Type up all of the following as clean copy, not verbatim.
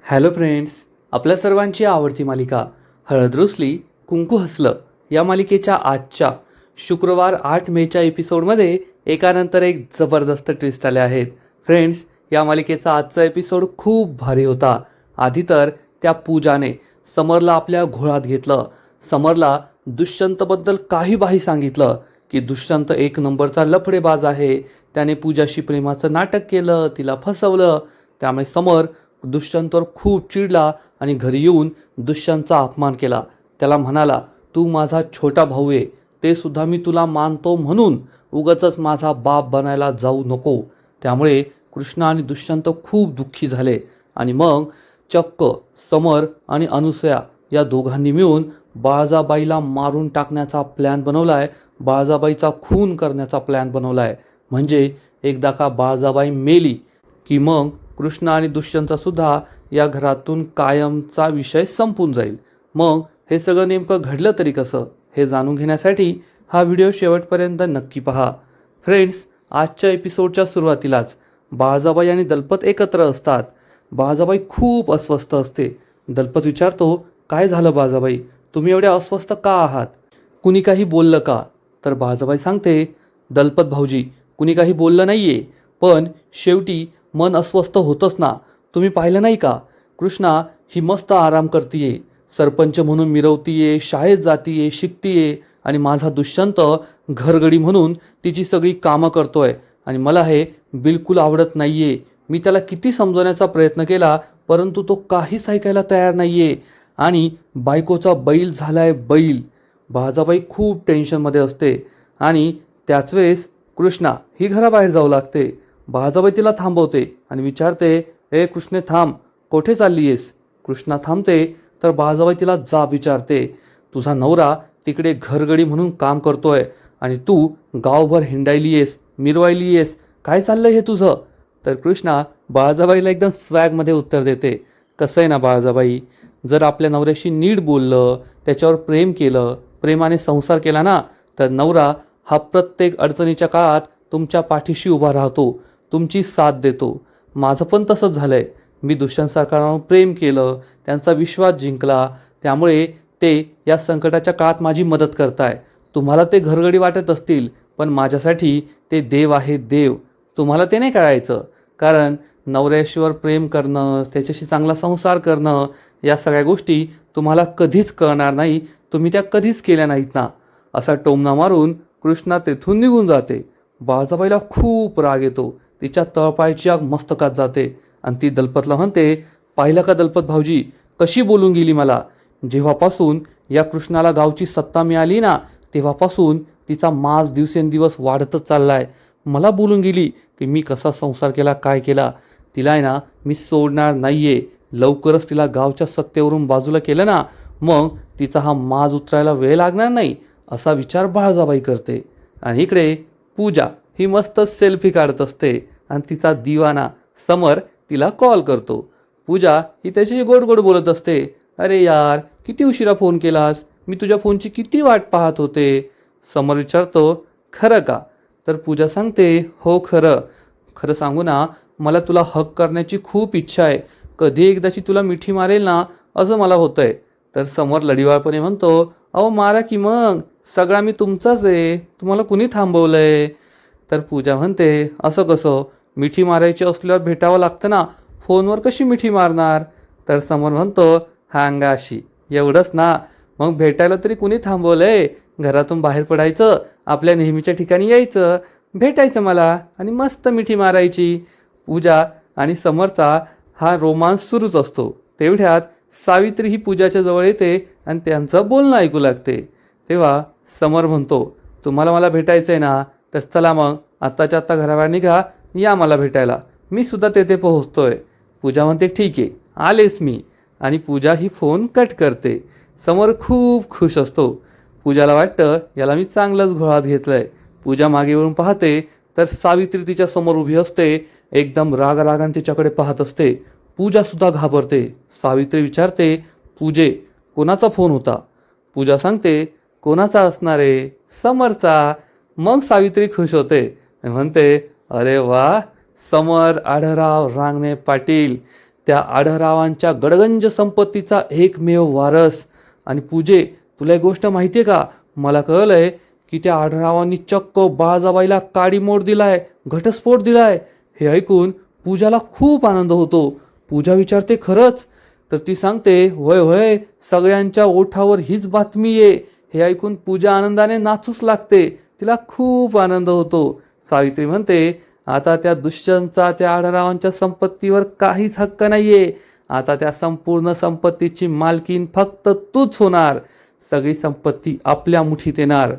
Hello friends, आपल्या सर्वांची आवडती मालिका हळद रुसली कुंकू हसलं या मालिकेच्या आजच्या शुक्रवार 8 मेच्या एपिसोडमध्ये एकानंतर एक जबरदस्त ट्विस्ट आले आहेत. फ्रेंड्स, या मालिकेचा आजचा एपिसोड खूप भारी होता. आधी तर त्या पूजाने समरला आपल्या घोळात घेतलं. समरला दुष्यंतबद्दल काही बाही सांगितलं की दुष्यंत एक नंबरचा लफडेबाज आहे. त्याने पूजाशी प्रेमाचं नाटक केलं, तिला फसवलं. त्यामुळे समर दुष्यंतवर खूप चिडला आणि घरी येऊन दुष्यंतचा अपमान केला. त्याला म्हणाला, तू माझा छोटा भाऊ आहे, ते सुद्धा मी तुला मानतो, म्हणून उगाचच माझा बाप बनायला जाऊ नको. त्यामुळे कृष्णा आणि दुष्यंत खूप दुःखी झाले आणि मग चक्क समर आणि अनुसया या दोघांनी मिळून बाळजाबाईला मारून टाकण्याचा प्लॅन बनवलाय. बाळजाबाईचा खून करण्याचा प्लॅन बनवलाय. म्हणजे एकदा का बाळजाबाई मेली की मग कृष्णा आणि दुष्यंतचा सुद्धा या घरातून कायमचा विषय संपून जाईल. मग हे सगळं नेमकं घडलं तरी कसं, हे जाणून घेण्यासाठी हा व्हिडिओ शेवटपर्यंत नक्की पहा. फ्रेंड्स, आजच्या एपिसोडच्या सुरुवातीलाच बाळजाबाई आणि दलपत एकत्र असतात. बाळजाबाई खूप अस्वस्थ असते. दलपत विचारतो, काय झालं बाळजाबाई, तुम्ही एवढ्या अस्वस्थ का आहात? कुणी काही बोललं का? तर बाळजाबाई सांगते, दलपत भाऊजी, कुणी काही बोललं नाहीये, पण शेवटी मन अस्वस्थ होतंच ना. तुम्ही पाहिलं नाही का, कृष्णा ही मस्त आराम करतीये, सरपंच म्हणून मिरवतीये, शाळेत जातीये, शिकतीये, आणि माझा दुष्यंत घरगडी म्हणून तिची सगळी कामं करतोय आणि मला हे बिलकुल आवडत नाहीये. मी त्याला किती समजवण्याचा प्रयत्न केला, परंतु तो काहीच ऐकायला तयार नाहीये आणि बायकोचा बैल झालाय बैल. बाळजाबाई खूप टेन्शनमध्ये असते आणि त्याच वेळेस कृष्णा ही घराबाहेर जाऊ लागते. बाळजाबाई तिला थांबवते आणि विचारते, ए कृष्णे थांब, कोठे चालली आहेस? कृष्णा थांबते तर बाळजाबाई तिला जाब विचारते, तुझा नवरा तिकडे घरगडी म्हणून काम करतोय आणि तू गावभर हिंडायली आहेस, मिरवायली आहेस, काय चाललंय हे तुझं? तर कृष्णा बाळजाबाईला एकदम स्वॅगमध्ये उत्तर देते, कसं आहे ना बाळजाबाई, जर आपल्या नवऱ्याशी नीट बोललं, त्याच्यावर प्रेम केलं, प्रेमाने संसार केला ना, तर नवरा हा प्रत्येक अडचणीच्या काळात तुमच्या पाठीशी उभा राहतो, तुमची साथ देतो. माझं पण तसंच झालंय. मी दुष्यंत सरकारांवर प्रेम केलं, त्यांचा विश्वास जिंकला, त्यामुळे ते या संकटाच्या काळात माझी मदत करताय. तुम्हाला ते घरगडी वाटत असतील, पण माझ्यासाठी ते देव आहे, देव. तुम्हाला ते नाही कळायचं, कारण नवऱ्याशीवर प्रेम करणं, त्याच्याशी चांगला संसार करणं, या सगळ्या गोष्टी तुम्हाला कधीच कळणार नाही, तुम्ही त्या कधीच केल्या नाहीत ना. असा टोमणा मारून कृष्णा तेथून निघून जाते. बाळजाबाईला खूप राग येतो. तिच्या तळपायची आग मस्तकात जाते आणि ती दलपतला म्हणते, पाहिलं का दलपत भाऊजी, कशी बोलून गेली मला. जेव्हापासून या कृष्णाला गावची सत्ता मिळाली ना, तेव्हापासून तिचा माज दिवसेंदिवस वाढतच चाललाय. मला बोलून गेली की मी कसा संसार केला, काय केला. तिला आहे ना मी सोडणार नाहीये. लवकरच तिला गावच्या सत्तेवरून बाजूला केलं ना, मग तिचा हा माज उतरायला वेळ लागणार नाही, असा विचार बाळजाबाई करते. आणि इकडे पूजा ही मस्त सेल्फी काढत असते आणि तिचा दिवाना समर तिला कॉल करतो. पूजा ही त्याच्याशी गोड गोड बोलत असते, अरे यार किती उशिरा फोन केलास, मी तुझ्या फोनची किती वाट पाहत होते. समर विचारतो, खरं का? तर पूजा सांगते, हो खरं. खरं सांगू ना, मला तुला हक करण्याची खूप इच्छा आहे. कधी एकदाची तुला मिठी मारेल ना, असं मला होतंय. तर समर लढिवाळपणे म्हणतो, अहो मारा की मग, सगळा मी तुमचाच आहे, तुम्हाला कुणी थांबवलंय? तर पूजा म्हणते, असं कसं, मिठी मारायची असल्यावर भेटावं लागतं ना, फोनवर कशी मिठी मारणार? तर समोर म्हणतो, हा अंगाशी एवढंच ना, मग भेटायला तरी कुणी थांबवलंय? घरातून बाहेर पडायचं, आपल्या नेहमीच्या ठिकाणी यायचं, भेटायचं मला आणि मस्त मिठी मारायची. पूजा आणि समरचा हा रोमांस सुरूच असतो. तेवढ्यात सावित्री ही पूजाच्या जवळ येते आणि त्यांचं बोलणं ऐकू लागते. तेव्हा समर म्हणतो, तुम्हाला मला भेटायचं आहे ना, तर चला मग आत्ताच्या आत्ता घराबाहेर निघा, या मला भेटायला, मी सुद्धा तेथे पोहोचतोय. पूजा म्हणते, ठीक आहे, आलेच मी. आणि पूजा ही फोन कट करते. समर खूप खुश असतो. पूजाला वाटतं याला मी चांगलंच घोळात घेतलंय. पूजा मागे वळून पाहते तर सावित्री तिच्या समोर उभी असते, एकदम रागाने तिच्याकडे पाहत असते. पूजा सुद्धा घाबरते. सावित्री विचारते, पूजे कोणाचा फोन होता? पूजा सांगते, कोणाचा असणार आहे? समरचा. मग सावित्री खुश होते आणि म्हणते, अरे वा, समर आढळराव रांगणे पाटील, त्या आढळरावांच्या गडगंज संपत्तीचा एकमेव वारस. आणि पूजे, तुला एक गोष्ट माहिती आहे का? मला कळलंय की त्या आढळरावांनी चक्क बाळजाबाईला काडीमोड दिलाय, घटस्फोट दिलाय. हे ऐकून पूजाला खूप आनंद होतो. पूजा विचारते, खरंच? तर ती सांगते, होय होय, सगळ्यांच्या ओठावर हीच बातमी आहे. हे ऐकून पूजा आनंदाने नाचूच लागते. तिला खूप आनंद होतो. सावित्री म्हणते, आता त्या दुष्यंतचा त्या आढळरावांच्या संपत्तीवर काहीच हक्क नाहीये. आता त्या संपूर्ण संपत्तीची मालकीन फक्त तूच होणार. सगळी संपत्ती आपल्या मुठीत येणार.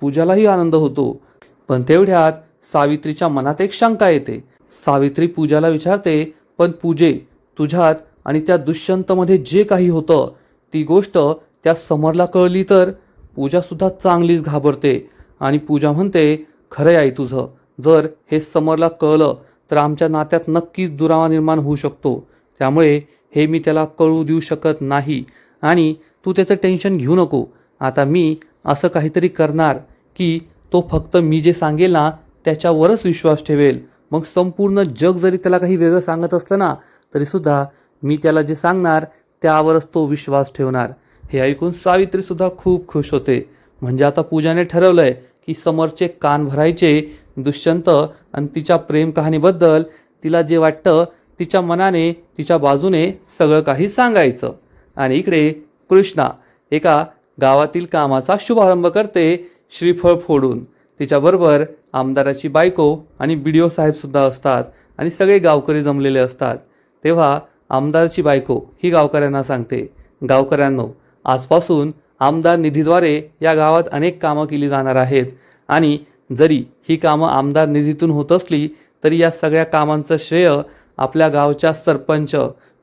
पूजालाही आनंद होतो. पण तेवढ्यात सावित्रीच्या मनात एक शंका येते. सावित्री पूजाला विचारते, पण पूजे, तुझ्यात आणि त्या दुष्यंतमध्ये जे काही होतं ती गोष्ट त्या समरला कळली तर? पूजा सुद्धा चांगलीच घाबरते. आणि पूजा म्हणते, खरं आहे तुझं. जर हे समरला कळलं तर आमच्या नात्यात नक्कीच दुरावा निर्माण होऊ शकतो. त्यामुळे हे मी त्याला कळू देऊ शकत नाही. आणि तू त्याचं टेन्शन घेऊ नको. आता मी असं काहीतरी करणार की तो फक्त मी जे सांगेल ना त्याच्यावरच विश्वास ठेवेल. मग संपूर्ण जग जरी त्याला काही वेगळं सांगत असलं ना तरीसुद्धा मी त्याला जे सांगणार त्यावरच तो विश्वास ठेवणार. हे ऐकून सावित्री सुद्धा खूप खुश होते. म्हणजे आता पूजाने ठरवलंय की समरचे कान भरायचे. दुष्यंत आणि तिच्या प्रेम कहाणीबद्दल तिला जे वाटतं तिच्या मनाने, तिच्या बाजूने सगळं काही सांगायचं. आणि इकडे कृष्णा एका गावातील कामाचा शुभारंभ करते, श्रीफळ फोडून. तिच्याबरोबर आमदाराची बायको आणि BDO साहेबसुद्धा असतात आणि सगळे गावकरी जमलेले असतात. तेव्हा आमदाराची बायको ही गावकऱ्यांना सांगते, गावकऱ्यांनो, आजपासून आमदार निधीद्वारे या गावात अनेक कामं केली जाणार आहेत. आणि जरी ही कामं आमदार निधीतून होत असली तरी या सगळ्या कामांचं श्रेय आपल्या गावच्या सरपंच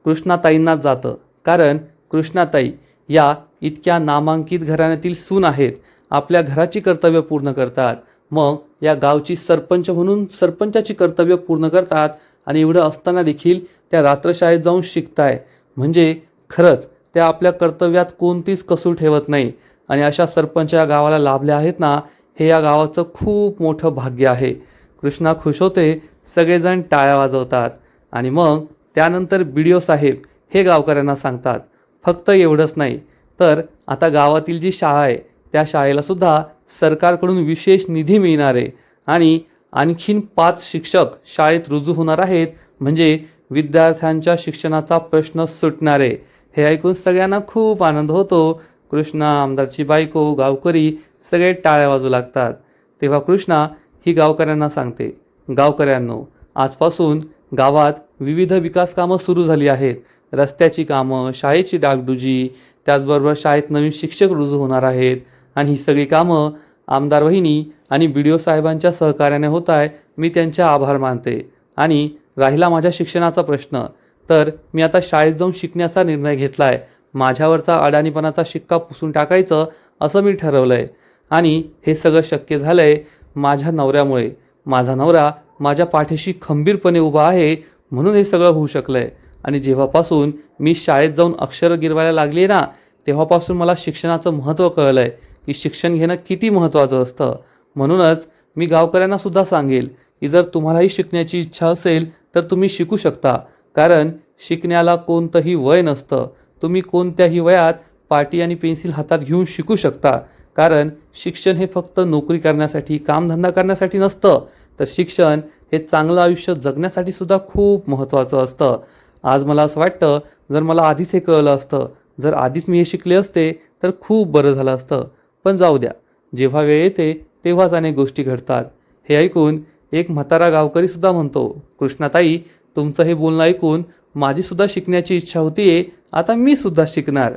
कृष्णाताईंनाच जातं. कारण कृष्णाताई या इतक्या नामांकित घराण्यातील सून आहेत. आपल्या घराची कर्तव्य पूर्ण करतात. मग या गावची सरपंच म्हणून सरपंचाची कर्तव्य पूर्ण करतात. आणि एवढं असताना देखील त्या रात्रशाळेत जाऊन शिकताय. म्हणजे खरंच त्या आपल्या कर्तव्यात कोणतीच कसूर ठेवत नाही. आणि अशा सरपंच या गावाला लाभल्या आहेत ना, हे या गावाचं खूप मोठं भाग्य आहे. कृष्णा खुश होते. सगळेजण टाळ्या वाजवतात. आणि मग त्यानंतर BDO साहेब हे गावकऱ्यांना सांगतात, फक्त एवढंच नाही तर आता गावातील जी शाळा आहे त्या शाळेला सुद्धा सरकारकडून विशेष निधी मिळणार आहे. आणि आणखीन 5 शिक्षक शाळेत रुजू होणार आहेत. म्हणजे विद्यार्थ्यांच्या शिक्षणाचा प्रश्न सुटणार आहे. हे ऐकून सगळ्यांना खूप आनंद होतो. कृष्णा, आमदारची बायको, गावकरी सगळे टाळ्या वाजू लागतात. तेव्हा कृष्णा ही गावकऱ्यांना सांगते, गावकऱ्यांनो, आजपासून गावात विविध विकास कामं सुरू झाली आहेत. रस्त्याची कामं, शाळेची डागडुजी, त्याचबरोबर शाळेत नवीन शिक्षक रुजू होणार आहेत. आणि ही सगळी कामं आमदार वहिनी आणि BDO साहेबांच्या सहकार्याने होत आहे. मी त्यांचे आभार मानते. आणि राहिला माझ्या शिक्षणाचा प्रश्न, तर मी आता शाळेत जाऊन शिकण्याचा निर्णय घेतला आहे. माझ्यावरचा अडाणीपणाचा शिक्का पुसून टाकायचं असं मी ठरवलं आहे. आणि हे सगळं शक्य झालं आहे माझ्या नवऱ्यामुळे. माझा नवरा माझ्या पाठीशी खंबीरपणे उभा आहे म्हणून हे सगळं होऊ शकलं आहे. आणि जेव्हापासून मी शाळेत जाऊन अक्षरं गिरवायला लागली ना तेव्हापासून मला शिक्षणाचं महत्त्व कळलं आहे की शिक्षण घेणं किती महत्त्वाचं असतं. म्हणूनच मी गावकऱ्यांना सुद्धा सांगेल की जर तुम्हालाही शिकण्याची इच्छा असेल तर तुम्ही शिकू शकता. कारण शिकण्याला कोणतंही वय नसतं. तुम्ही कोणत्याही वयात पाटी आणि पेन्सिल हातात घेऊन शिकू शकता. कारण शिक्षण हे फक्त नोकरी करण्यासाठी, कामधंदा करण्यासाठी नसतं, तर शिक्षण हे चांगलं आयुष्य जगण्यासाठी सुद्धा खूप महत्त्वाचं असतं. आज मला असं वाटतं, जर मला आधीच हे कळलं असतं, जर आधीच मी हे शिकले असते तर खूप बरं झालं असतं. पण जाऊ द्या, जेव्हा वेळ येते तेव्हाच अनेक गोष्टी घडतात. हे ऐकून एक म्हातारा गावकरीसुद्धा म्हणतो, कृष्णाताई, तुमचं हे बोलणं ऐकून माझीसुद्धा शिकण्याची इच्छा होतीये. आता मी सुद्धा शिकणार.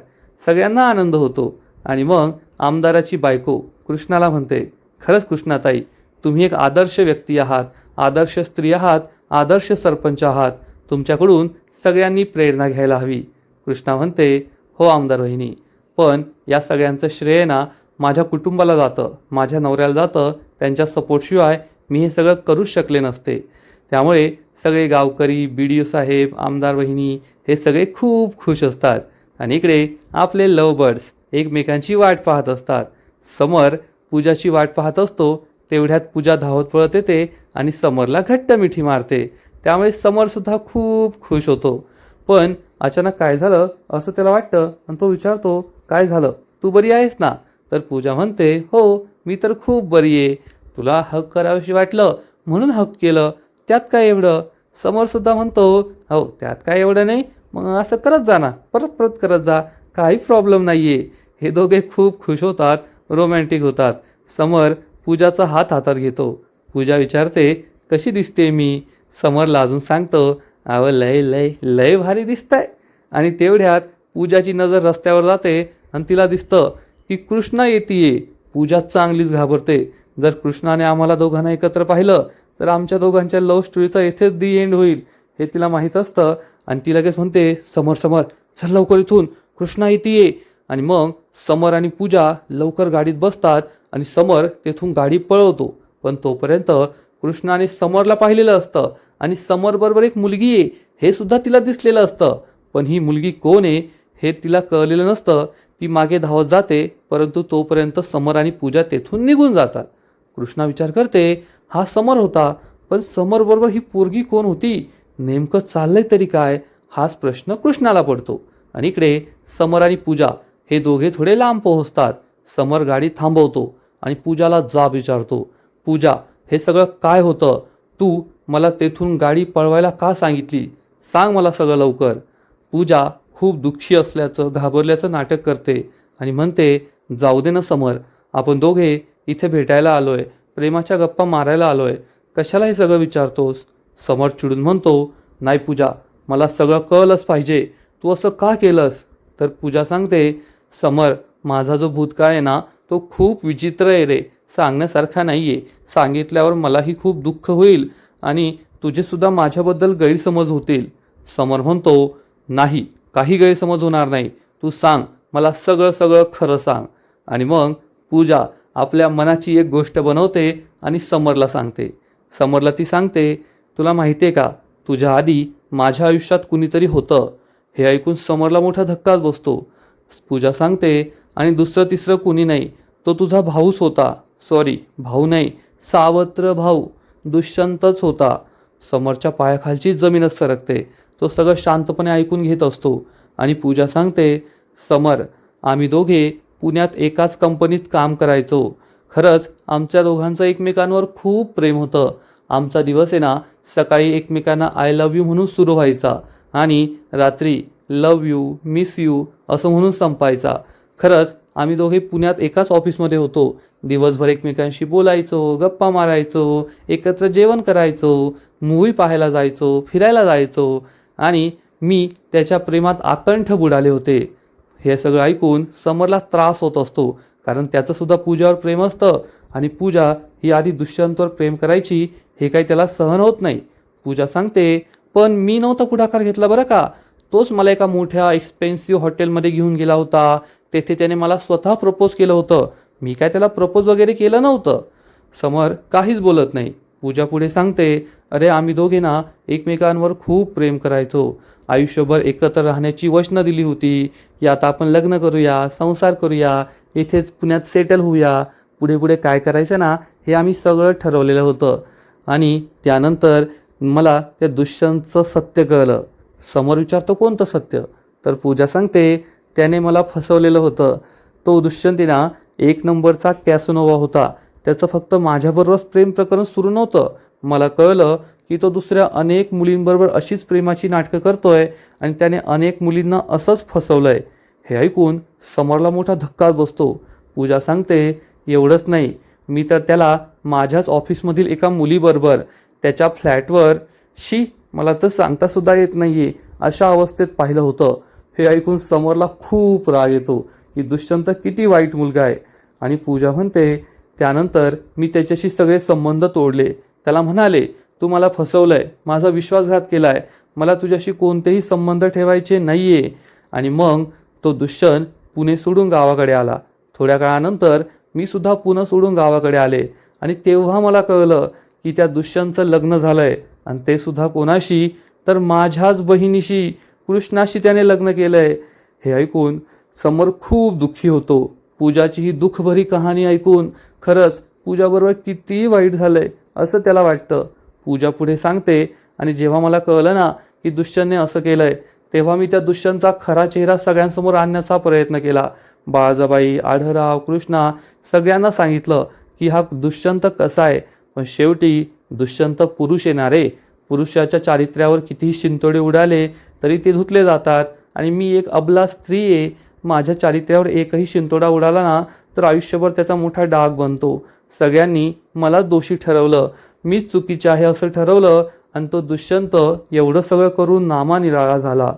सगळ्यांना आनंद होतो. आणि मग आमदाराची बायको कृष्णाला म्हणते, खरंच कृष्णाताई, तुम्ही एक आदर्श व्यक्ती आहात, आदर्श स्त्री आहात, आदर्श सरपंच आहात. तुमच्याकडून सगळ्यांनी प्रेरणा घ्यायला हवी. कृष्णा म्हणते, हो आमदार वहिनी, पण या सगळ्यांचं श्रेय ना माझ्या कुटुंबाला जातं, माझ्या नवऱ्याला जातं. त्यांच्या सपोर्टशिवाय मी हे सगळं करूच शकले नसते. त्यामुळे सगळे गावकरी, BDO साहेब, आमदार वहिनी हे सगळे खूप खुश असतात. आणि इकडे आपले लव बर्ड्स एकमेकांची वाट पाहत असतात. समर पूजाची वाट पाहत असतो. तेवढ्यात पूजा धावत पळत येते आणि समरला घट्ट मिठी मारते. त्यामुळे समरसुद्धा खूप खुश होतो. पण अचानक काय झालं असं त्याला वाटतं आणि तो विचारतो, काय झालं, तू बरी आहेस ना? तर पूजा म्हणते, हो मी तर खूप बरी आहे. तुला हक करावंशी वाटलं म्हणून हक केलं, त्यात काय एवढं? समर सुद्धा म्हणतो, हो त्यात काय एवढं नाही, मग असं करत जा ना, परत परत करत जा, काही प्रॉब्लेम नाही आहे. हे दोघे खूप खुश होतात, रोमॅन्टिक होतात. समर पूजाचा हात हातात घेतो. पूजा विचारते, कशी दिसते मी? समर लाजून सांगतो, अहो लय लय लय भारी दिसताय. आणि तेवढ्यात पूजाची नजर रस्त्यावर जाते आणि तिला दिसतं की कृष्णा येतीये. पूजा चांगलीच घाबरते. जर कृष्णाने आम्हाला दोघांना एकत्र पाहिलं तर आमच्या दोघांच्या लव्ह स्टोरीचा इथेच दी एंड होईल हे तिला माहीत असतं. आणि ती लगेच म्हणते, समर समर चल लवकर इथून, कृष्णा येतीये. आणि मग समर आणि पूजा लवकर गाडीत बसतात आणि समर तेथून गाडी पळवतो. पण तोपर्यंत कृष्णाने समरला पाहिलेलं असतं आणि समर बरोबर एक मुलगी आहे हे सुद्धा तिला दिसलेलं असतं. पण ही मुलगी कोण आहे हे तिला कळलेलं नसतं. ती मागे धावत जाते, परंतु तोपर्यंत समर आणि पूजा तेथून निघून जातात. कृष्णा विचार करते, हा समर होता, पण समर बरोबर ही पोरगी कोण होती? नेमकं चाललंय तरी काय? हाच प्रश्न कृष्णाला पडतो. आणि इकडे समर आणि पूजा हे दोघे थोडे लांब पोहोचतात. समर गाडी थांबवतो आणि पूजाला जाब विचारतो, पूजा हे सगळं काय होतं? तू मला तेथून गाडी पळवायला का सांगितली? सांग मला सगळं लवकर. पूजा खूप दुःखी असल्याचं, घाबरल्याचं नाटक करते आणि म्हणते, जाऊ दे ना समर, आपण दोघे इथे भेटायला आलोय, प्रेमाच्या गप्पा मारायला आलोय, कशाला हे सगळं विचारतोस? समर चिडून म्हणतो, नाही पूजा, मला सगळं कळलंच पाहिजे, तू असं का केलंस? तर पूजा सांगते, समर माझा जो भूतकाळ आहे ना तो खूप विचित्र आहे रे, सांगण्यासारखा नाही आहे. सांगितल्यावर मलाही खूप दुःख होईल आणि तुझेसुद्धा माझ्याबद्दल गैरसमज होतील. समर म्हणतो, नाही, काही गैरसमज होणार नाही, तू सांग, मला सगळं सगळं खरं सांग. आणि मग पूजा आपल्या मनाची एक गोष्ट बनवते आणि समरला सांगते. समरला ती सांगते, तुला माहिती आहे का, तुझ्या आधी माझ्या आयुष्यात कुणीतरी होतं. हे ऐकून समरला मोठा धक्काच बसतो. पूजा सांगते, आणि दुसरं तिसरं कुणी नाही, तो तुझा भाऊच होता. सॉरी, भाऊ नाही, सावत्र भाऊ, दुष्यंतच होता. समरच्या पायाखालची जमीनच सरकते. तो सगळं शांतपणे ऐकून घेत असतो. आणि पूजा सांगते, समर आम्ही दोघे पुण्यात एकाच कंपनीत काम करायचो. खरंच आमच्या दोघांचं एकमेकांवर खूप प्रेम होतं. आमचा दिवस आहे ना सकाळी एकमेकांना आय लव्ह यू म्हणून सुरू व्हायचा आणि रात्री लव्ह यू, मिस यू असं म्हणून संपायचा. खरंच आम्ही दोघे पुण्यात एकाच ऑफिसमध्ये होतो. दिवसभर एकमेकांशी बोलायचो, गप्पा मारायचो, एकत्र जेवण करायचो, मूव्ही पाहायला जायचो, फिरायला जायचो आणि मी त्याच्या प्रेमात आकंठ बुडाले होते. हे सगळं ऐकून समरला त्रास होत असतो, कारण त्याचं सुद्धा पूजावर प्रेम असतं आणि पूजा ही आधी दुष्यंतवर प्रेम करायची हे काही त्याला सहन होत नाही. पूजा सांगते, पण मी नव्हता पुढाकार घेतला बरं का, तोच मला एका मोठ्या एक्सपेन्सिव्ह हॉटेलमध्ये घेऊन गेला होता. तेथे त्याने मला स्वतः प्रपोज केलं होतं, मी काय त्याला प्रपोज वगैरे केलं नव्हतं. समर काहीच बोलत नाही. पूजा पुढे सांगते, अरे आम्ही दोघे ना एकमेकांवर खूप प्रेम करायचो, आयुष्यभर एकत्र राहण्याची वचनं दिली होती की आता आपण लग्न करूया, संसार करूया, इथेच पुण्यात सेटल होऊया, पुढे पुढे काय करायचं ना हे आम्ही सगळं ठरवलेलं होतं. आणि त्यानंतर मला त्या दुष्यंतचं सत्य कळलं. समोर विचारतो, कोणतं सत्य? तर पूजा सांगते, त्याने मला फसवलेलं होतं. तो दुष्यंतीना एक नंबरचा कॅसोनोवा होता. त्याचं फक्त माझ्याबरोबरच प्रेम प्रकरण सुरू नव्हतं. मला कळलं की तो दुसऱ्या अनेक मुलींबरोबर अशीच प्रेमाची नाटकं करतोय आणि त्याने अनेक मुलींना असंच फसवलंय. हे ऐकून समरला मोठा धक्काच बसतो. पूजा सांगते, एवढंच नाही, मी तर त्याला माझ्याच ऑफिसमधील एका मुलीबरोबर त्याच्या फ्लॅटवर, मला तर सांगतासुद्धा येत नाहीये अशा अवस्थेत पाहिलं होतं. हे ऐकून समरला खूप राग येतो की दुष्यंत किती वाईट मुलगा आहे. आणि पूजा म्हणते, त्यानंतर मी त्याच्याशी सगळे संबंध तोडले. त्याला म्हणाले, तू मला फसवलंय, माझा विश्वासघात केलाय, मला तुझ्याशी कोणतेही संबंध ठेवायचे नाहीये. आणि मग तो दुष्यंत पुणे सोडून गावाकडे आला. थोड्या काळानंतर मी सुद्धा पुणे सोडून गावाकडे आले आणि तेव्हा मला कळलं की त्या दुष्यंतचं लग्न झालंय आणि ते सुद्धा कोणाशी, तर माझ्याच बहिणीशी, कृष्णाशी त्याने लग्न केलंय. हे ऐकून समर खूप दुःखी होतो. पूजाची ही दुःखभरी कहाणी ऐकून खरंच पूजाबरोबर किती वाईट झालंय असं त्याला वाटतं. पूजा पुढे सांगते, आणि जेव्हा मला कळलं ना की दुष्यंतने असं केलंय तेव्हा मी त्या दुष्यंतचा खरा चेहरा सगळ्यांसमोर आणण्याचा प्रयत्न केला. बाळाजाबाई, आढळराव, कृष्णा सगळ्यांना सांगितलं की हा दुष्यंत कसा आहे. पण शेवटी दुष्यंत पुरुष येणारे, पुरुषाच्या चारित्र्यावर कितीही शिंतोडे उडाले तरी ते धुतले जातात. आणि मी एक अबला स्त्री आहे, माझ्या चारित्र्यावर एकही शिंतोडा उडाला ना तर आयुष्यभर त्याचा मोठा डाग बनतो. सगळ्यांनी मलाच दोषी ठरवलं, मीच चुकीचे आहे असं ठरवलं. आणि तो दुष्यंत एवढं सगळं करून नामानिराळा झाला.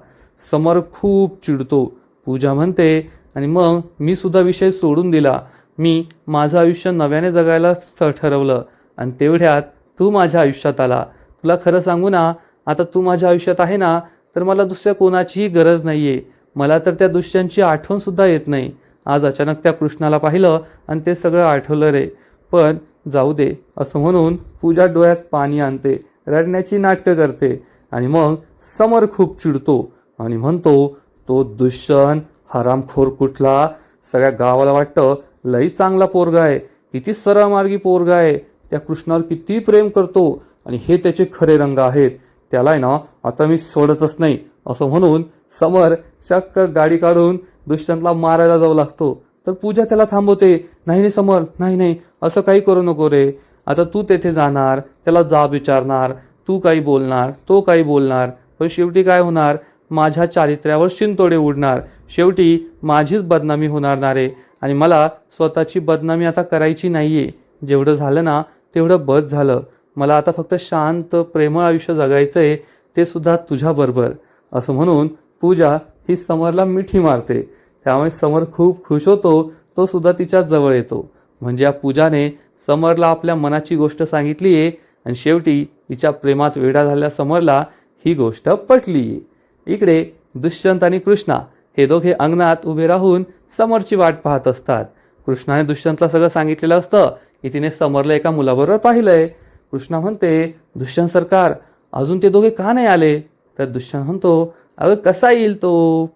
समर खूप चिडतो. पूजा म्हणते आणि मग मी सुद्धा विषय सोडून दिला. मी माझं आयुष्य नव्याने जगायला ठरवलं. आणि तेवढ्यात तू माझ्या आयुष्यात आला. तुला खरं सांगू ना, आता तू माझ्या आयुष्यात आहे ना तर मला दुसऱ्या कोणाचीही गरज नाही आहे. मला तर त्या दुष्यंतची आठवणसुद्धा येत नाही. आज अचानक त्या कृष्णाला पाहिलं आणि ते सगळं आठवलं रे. पण जाऊ दे असं म्हणून पूजा डोळ्यात पाणी आणते, रडण्याची नाटकं करते. आणि मग समर खूप चिडतो आणि म्हणतो, तो दुष्यंत हरामखोर कुठला, सगळ्या गावाला वाटतं लई चांगला पोरगा आहे, किती सरळमार्गी पोरगा आहे, त्या कृष्णावर किती प्रेम करतो आणि हे त्याचे खरे रंग आहेत. त्याला आहे ना आता मी सोडतच नाही असं म्हणून समर चक्क गाडी काढून दुष्यंतला मारायला जाऊ लागतो. तर पूजा त्याला थांबवते. नाही नाही समर, नाही नाही, असं काही करू नको रे. आता तू तेथे जाणार, त्याला जाब विचारणार, तू काही बोलणार, तो काही बोलणार, पण शेवटी काय होणार, माझ्या चारित्र्यावर शिंतोडे उडणार. शेवटी माझीच बदनामी होणार ना रे. आणि मला स्वतःची बदनामी आता करायची नाहीये. जेवढं झालं ना तेवढं बस झालं. मला आता फक्त शांत प्रेमळ आयुष्य जगायचं आहे, ते सुद्धा तुझ्याबरोबर. असं म्हणून पूजा ही समरला मिठी मारते. त्यामुळे समर खूप खुश होतो. तो सुद्धा तिच्या जवळ येतो. म्हणजे या पूजाने समरला आपल्या मनाची गोष्ट सांगितली आहे आणि शेवटी तिच्या प्रेमात वेडा झालेल्या समरला ही गोष्ट पटली आहे. इकडे दुष्यंत आणि कृष्णा हे दोघे अंगणात उभे राहून समरची वाट पाहत असतात. कृष्णाने दुष्यंतला सगळं सांगितलेलं असतं की तिने समरला एका मुलाबरोबर पाहिलंय. कृष्णा म्हणते, दुष्यंत सरकार अजून ते दोघे का नाही आले. तर दुष्यंत म्हणतो, अगं कसा येईल तो,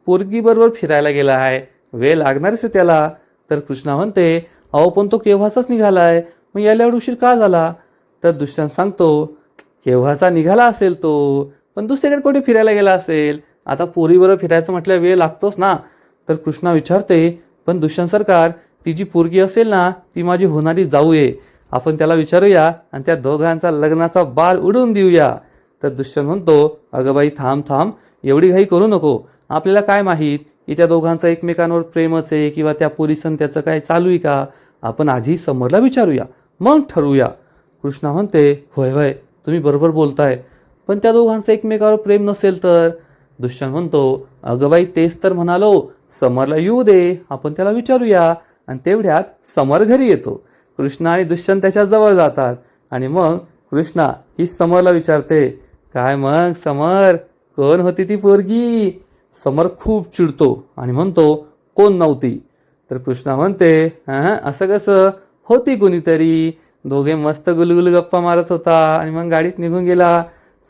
पोरगी बरोबर फिरायला गेला आहे, वेळ लागणारच आहे त्याला. तर कृष्णा म्हणते, अहो पण तो केव्हाचाच निघालाय, मग यायला एवढा उशीर का झाला. तर दुष्यंत सांगतो, केव्हाचा निघाला असेल तो, पण दुसरीकडे कुठे फिरायला गेला असेल. आता पोरीबरोबर फिरायचं म्हटलं वेळ लागतोच ना. तर कृष्णा विचारते, पण दुष्यंत सरकार ती जी पोरगी असेल ना ती माझी होणारी जाऊ आहे, आपण त्याला विचारूया आणि त्या दोघांचा लग्नाचा बाल उडवून देऊया. तर दुष्यंत म्हणतो, अगं बाई थांब थांब, एवढी घाई करू नको. आपल्याला काय माहीत की त्या दोघांचं एकमेकांवर प्रेमच आहे किंवा त्या पोरीसन त्याचं काय चालू आहे का. आपण आधी समरला विचारूया मग ठरवूया. कृष्णा म्हणते, होय होय तुम्ही बरोबर बोलताय, पण त्या दोघांचं एकमेकावर प्रेम नसेल तर. दुष्यंत म्हणतो, अगं बाई तेच तर म्हणालो, समरला येऊ दे, आपण त्याला विचारूया. आणि तेवढ्यात समर घरी येतो. कृष्णा आणि दुष्यंत त्याच्या जवळ जातात आणि मग कृष्णा ही समरला विचारते, काय मग समर, कोण होती ती पोरगी. समर खूप चिडतो आणि म्हणतो, कोण नव्हती. तर कृष्णा म्हणते, असं कसं, होती कोणीतरी, दोघे मस्त गुलगुल गप्पा मारत होता आणि मग गाडीत निघून गेला.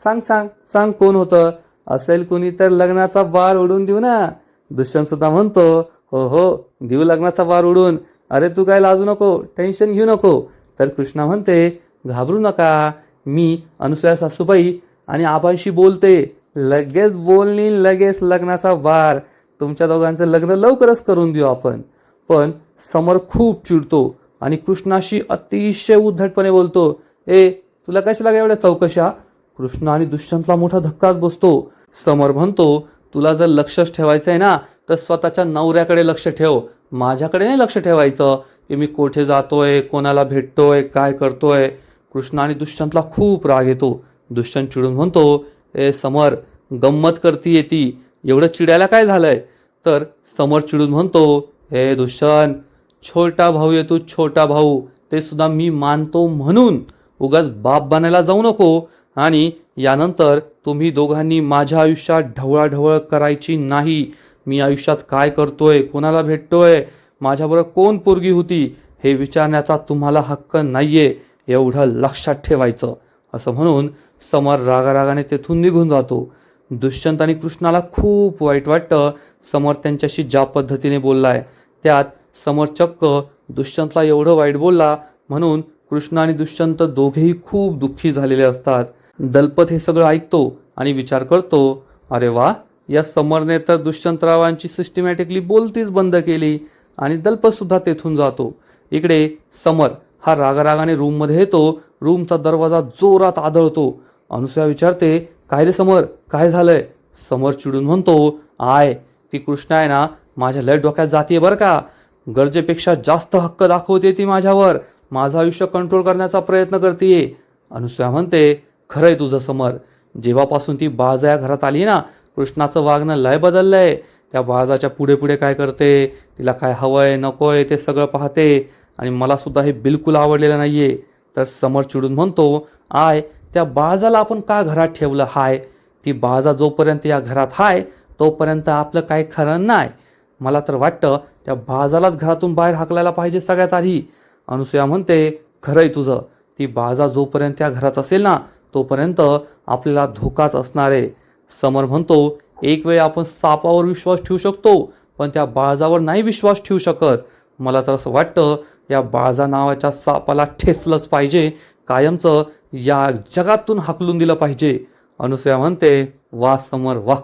सांग सांग सांग कोण होतं. असेल कोणी तर लग्नाचा बार उडून देऊ ना. दुष्यंत सुद्धा म्हणतो, हो हो देऊ लग्नाचा बार उडून, अरे तू काय लाजू नको, टेन्शन घेऊ नको. तर कृष्णा म्हणते, घाबरू नका, मी अनुसूया सासूबाई आणि आबांशी बोलते, लगेच बोलणी, लगेच लग्नाचा बार, तुमच्या दोघांचं लग्न लवकरच करून देऊ आपण. पण समर खूप चिडतो आणि कृष्णाशी अतिशय उद्धटपणे बोलतो, ए तुला कशाला एवढ्या चौकशा. कृष्णा आणि दुष्यंतला मोठा धक्काच बसतो. समर म्हणतो, तुला जर लक्षच ठेवायचं आहे ना तर स्वतःच्या नवऱ्याकडे लक्ष ठेव, माझ्याकडे नाही लक्ष ठेवायचं की मी कोठे जातोय, कोणाला भेटतोय, काय करतोय. कृष्णा आणि दुष्यंतला खूप राग येतो. दुष्यंत चिडून म्हणतो, ए समर गंमत करती ती, एवढं चिडायला काय झालंय. तर समर चिडून म्हणतो, हे दुष्यंत छोटा भाऊ आहे तू, छोटा भाऊ, ते सुद्धा मी मानतो म्हणून उगाच बाप बनायला जाऊ नको. आणि यानंतर तुम्ही दोघांनी माझ्या आयुष्यात ढवळाढवळ करायची नाही. मी आयुष्यात काय करतोय, कोणाला भेटतोय, माझ्याबरोबर कोण पोरगी होती हे विचारण्याचा तुम्हाला हक्क नाहीये, एवढं लक्षात ठेवायचं. असं म्हणून समर रागारागाने तेथून निघून जातो. दुष्यंत आणि कृष्णाला खूप वाईट वाटतं समर त्यांच्याशी ज्या पद्धतीने बोललाय. त्यात समर चक्क दुष्यंतला एवढं वाईट बोलला म्हणून कृष्ण आणि दुष्यंत दोघेही खूप दुःखी झालेले असतात. दलपत हे सगळं ऐकतो आणि विचार करतो, अरे वा, या समरने तर दुष्यंतरावांची सिस्टमॅटिकली बोलतीच बंद केली आणि दल्पसुद्धा तेथून जातो. इकडे समर हा रागारागाने रूममध्ये येतो. रूमचा दरवाजा जोरात आदळतो. अनुसूया विचारते, काय रे समर, काय झालंय? समर चिडून म्हणतो, ती कृष्णा आहे ना, माझ्या लय डोक्यात जातीये बरं का. गरजेपेक्षा जास्त हक्क दाखवते ती माझ्यावर. माझं आयुष्य कंट्रोल करण्याचा प्रयत्न करतेय. अनुसूया म्हणते, खरंय तुझं समर. जेव्हापासून ती बाळजा या घरात आली ना, कृष्णाचं वागणं लय बदललंय. त्या बाळजाच्या पुढे पुढे काय करते, तिला काय हवंय नकोय ते सगळं पाहते आणि मला सुद्धा हे बिलकुल आवडलेलं नाहीये. तर समर चिडून म्हणतो, त्या बाळजाला आपण का घरात ठेवलं हाय? ती बाळजा जोपर्यंत या घरात हाय तोपर्यंत आपलं काही खरं नाही. मला तर वाटतं त्या बाळजालाच घरातून बाहेर हाकलायला पाहिजे सगळ्यात आधी. अनुसूया म्हणते, खरंय तुझं. ती बाळजा जोपर्यंत या घरात असेल ना तोपर्यंत आपल्याला धोकाच असणार आहे. समर म्हणतो, एक वेळ आपण सापावर विश्वास ठेवू शकतो पण त्या बाळजावर नाही विश्वास ठेवू शकत. मला तर असं वाटतं या बाळजा नावाच्या सापाला ठेचलंच पाहिजे, कायमचं या जगातून हाकलून दिलं पाहिजे. अनुसूया म्हणते, वा समर वा,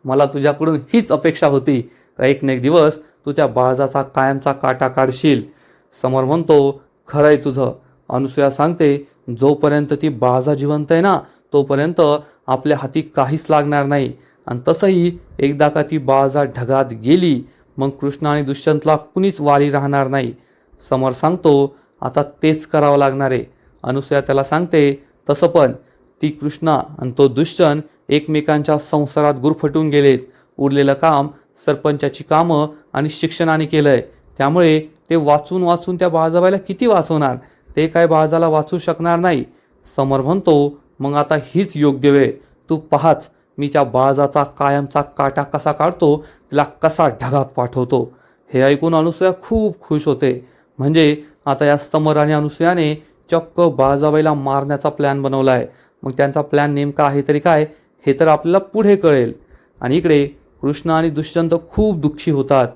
मला तुझ्याकडून हीच अपेक्षा होती. एक ना एक दिवस तू त्या बाळजाचा कायमचा काटा काढशील. समर म्हणतो, खरंय तुझं. अनुसूया सांगते, जोपर्यंत ती बाळजा जिवंत आहे ना तोपर्यंत आपल्या हाती काहीच लागणार नाही. आणि तसंही एकदा का ती बाळजा ढगात गेली मग कृष्ण आणि दुष्यंतला कुणीच वाली राहणार नाही. समर सांगतो, आता तेच करावं लागणार आहे. अनुसूया त्याला सांगते, तसं पण ती कृष्णा आणि तो दुष्यंत एकमेकांच्या संसारात गुरफटून गेलेत. उरलेलं काम सरपंचाची कामं आणि शिक्षणाने केलंय. त्यामुळे ते वाचून वाचून त्या बाळजाबाईला किती वाचवणार? ते काय बाळजाला वाचू शकणार नाही. समर म्हणतो, मग आता हीच योग्य वेळ. तू पाहाच मी त्या बाळजाचा कायमचा काटा कसा काढतो, तिला कसा ढगात पाठवतो. हे ऐकून अनुसूया खूप खुश होते. म्हणजे आता या समर आणि अनुसूयाने चक्क बाळजाबाईला मारण्याचा प्लॅन बनवलाय. मग त्यांचा प्लॅन नेमका आहे तरी काय हे तर आपल्याला पुढे कळेल. आणि इकडे कृष्णा आणि दुष्यंत खूप दुःखी होतात.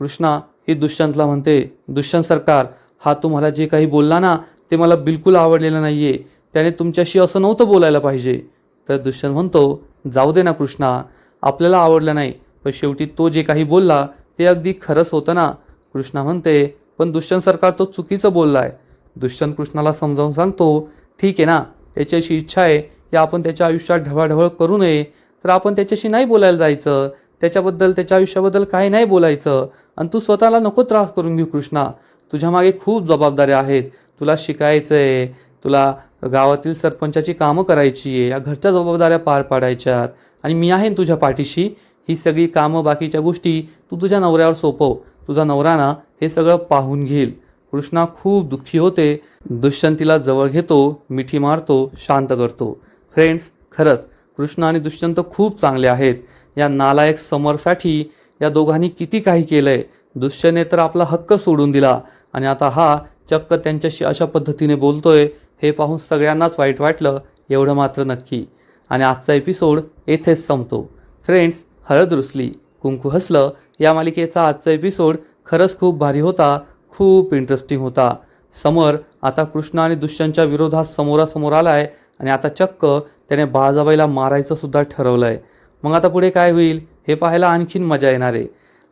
कृष्णा ही दुष्यंतला म्हणते, दुष्यंत सरकार, हा तुम्हाला जे काही बोलला ना ते मला बिलकुल आवडलेलं नाहीये. त्याने तुमच्याशी असं नव्हतं बोलायला पाहिजे. तर दुष्यंत म्हणतो, जाऊ दे ना कृष्णा, आपल्याला आवडलं नाही पण शेवटी तो जे काही बोलला ते अगदी खरंच होतं ना. कृष्णा म्हणते, पण दुष्यंत सरकार तो चुकीचं बोललाय. दुष्यंत कृष्णाला समजावून सांगतो, ठीक आहे ना, त्याची इच्छा आहे की आपण त्याच्या आयुष्यात ढवळाढवळ करू नये तर आपण त्याच्याशी नाही बोलायला जायचं, त्याच्याबद्दल त्याच्या आयुष्याबद्दल काही नाही बोलायचं. आणि तू स्वतःला नको त्रास करून घेऊ कृष्णा. तुझ्या मागे खूप जबाबदाऱ्या आहेत. तुला शिकायचं आहे, तुला गावातील सरपंचाची कामं करायची आहे, या घरच्या जबाबदाऱ्या पार पाडायच्यात आणि मी आहे तुझ्या पाठीशी. ही सगळी कामं बाकीच्या गोष्टी तू तुझ्या नवऱ्यावर सोपव. तुझा नवरा ना हे सगळं पाहून घेईल. कृष्णा खूप दुःखी होते. दुष्यंतीला जवळ घेतो, मिठी मारतो, शांत करतो. फ्रेंड्स, खरंच कृष्णा आणि दुष्यंत खूप चांगले आहेत. या नालायक समरसाठी या दोघांनी किती काही केलंय. दुष्यंतने तर आपला हक्क सोडून दिला आणि आता हा चक्क त्यांच्याशी अशा पद्धतीने बोलतोय. हे पाहून सगळ्यांनाच वाईट वाटलं, एवढं मात्र नक्की. आणि आजचा एपिसोड येथेच संपतो. फ्रेंड्स, हळद रुसली कुंकू हसलं या मालिकेचा आजचा एपिसोड खरंच खूप भारी होता, खूप इंटरेस्टिंग होता. समर आता कृष्ण आणि दुष्यंतच्या विरोधात समोरासमोर आलाय आणि आता चक्क त्याने बाळजाबाईला मारायचं सुद्धा ठरवलंय. मग आता पुढे काय होईल हे पाहायला आणखीन मजा येणार आहे.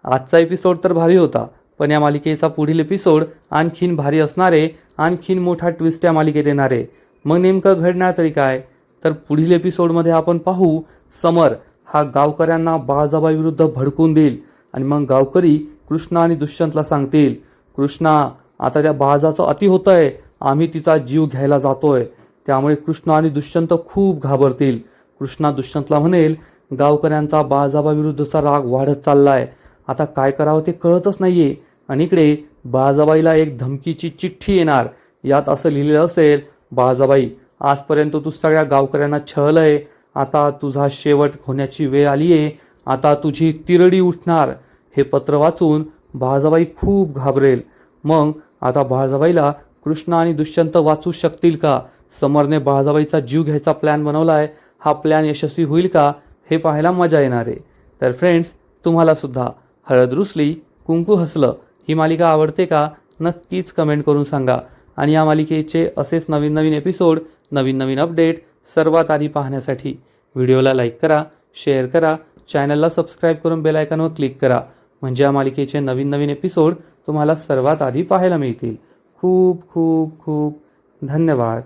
आजचा एपिसोड तर भारी होता पण या मालिकेचा पुढील एपिसोड आणखीन भारी असणार आहे. आणखीन मोठा ट्विस्ट या मालिकेत येणार आहे. मग नेमकं घडणार तरी काय, तर पुढील एपिसोडमध्ये आपण पाहू समर हा गावकऱ्यांना बाळजाबाई विरुद्ध भडकून देईल आणि मग गावकरी कृष्णा आणि दुष्यंतला सांगतील, कृष्णा आता त्या बाळजाचं अति होतंय, आम्ही तिचा जीव घ्यायला जातोय. त्यामुळे कृष्णा आणि दुष्यंत खूप घाबरतील. कृष्णा दुष्यंतला म्हणेल, गावकऱ्यांचा बाळजाबाई विरुद्धचा राग वाढत चाललाय, आता काय करावं ते कळतच नाहीये. आणि इकडे बाळजाबाईला एक धमकीची चिठ्ठी येणार. यात असं लिहिलेलं असेल, बाळजाबाई आजपर्यंत तू सगळ्या गावकऱ्यांना छळलंय, आता तुझा शेवट होण्याची वेळ आलीये, आता तुझी तिरडी उठणार. हे पत्र वाचून बाळजाबाई खूप घाबरेल. मग आता बाळजाबाईला कृष्णा आणि दुष्यंत वाचू शकतील का? समरने बाळजाबाईचा जीव घ्यायचा प्लॅन बनवलाय, हा प्लॅन यशस्वी होईल का हे पाहायला मजा येणार आहे. तर फ्रेंड्स, तुम्हाला सुद्धा हळद रुसली कुंकू हसलं ही मालिका आवडते का? नक्कीच कमेंट करून सांगा. आणि या मालिकेचे असेच नवीन नवीन एपिसोड, नवीन नवीन अपडेट सर्वात आधी पाहण्यासाठी व्हिडिओला लाईक करा, शेअर करा चॅनलला सबस्क्राईब करून बेल आयकॉनवर क्लिक करा, म्हणजे या मालिकेचे नवीन नवीन एपिसोड तुम्हाला सर्वात आधी पाहायला मिळतील. खूप खूप खूप धन्यवाद.